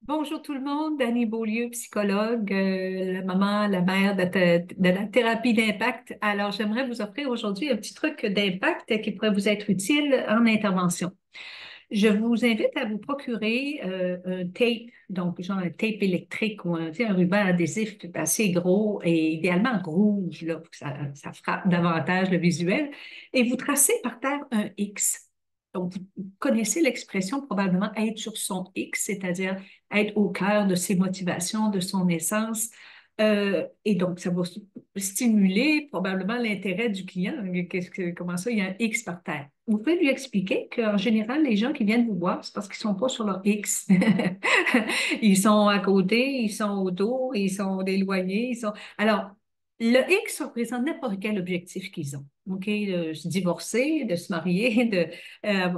Bonjour tout le monde, Dani Beaulieu, psychologue, la maman, la mère de la thérapie d'impact. Alors, j'aimerais vous offrir aujourd'hui un petit truc d'impact qui pourrait vous être utile en intervention. Je vous invite à vous procurer un tape, donc genre un tape électrique ou tu sais, un ruban adhésif assez gros et idéalement rouge là, pour que ça frappe davantage le visuel. Et vous tracez par terre un X. Donc, vous connaissez l'expression probablement être sur son X, c'est-à-dire être au cœur de ses motivations, de son essence. Et donc, ça va stimuler probablement l'intérêt du client. Comment ça, il y a un X par terre. Vous pouvez lui expliquer qu'en général, les gens qui viennent vous voir, c'est parce qu'ils ne sont pas sur leur X. Ils sont à côté, ils sont au dos, ils sont éloignés. Alors, le X représente n'importe quel objectif qu'ils ont. OK? De se divorcer, de se marier, de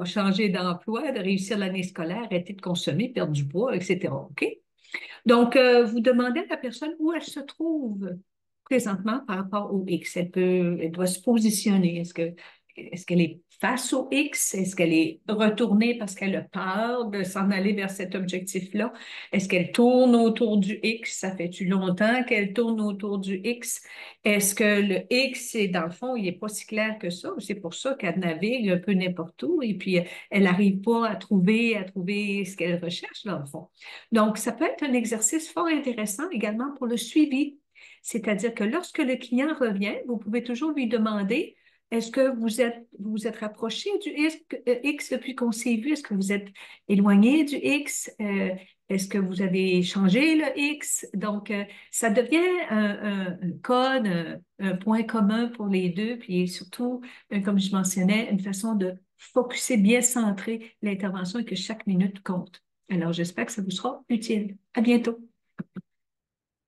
changer d'emploi, de réussir l'année scolaire, arrêter de consommer, perdre du poids, etc. OK? Donc, vous demandez à la personne où elle se trouve présentement par rapport au X. Elle doit se positionner. Est-ce qu'elle est face au X? Est-ce qu'elle est retournée parce qu'elle a peur de s'en aller vers cet objectif-là? Est-ce qu'elle tourne autour du X? Ça fait-tu longtemps qu'elle tourne autour du X? Est-ce que le X, dans le fond, il n'est pas si clair que ça? C'est pour ça qu'elle navigue un peu n'importe où et puis elle n'arrive pas à trouver ce qu'elle recherche, dans le fond. Donc, ça peut être un exercice fort intéressant également pour le suivi. C'est-à-dire que lorsque le client revient, vous pouvez toujours lui demander, est-ce que vous êtes rapproché du X depuis qu'on s'est vu? Est-ce que vous êtes éloigné du X? Est-ce que vous avez changé le X? Donc, ça devient un code, un point commun pour les deux, puis surtout, comme je mentionnais, une façon de focuser, bien centrer l'intervention et que chaque minute compte. Alors, j'espère que ça vous sera utile. À bientôt.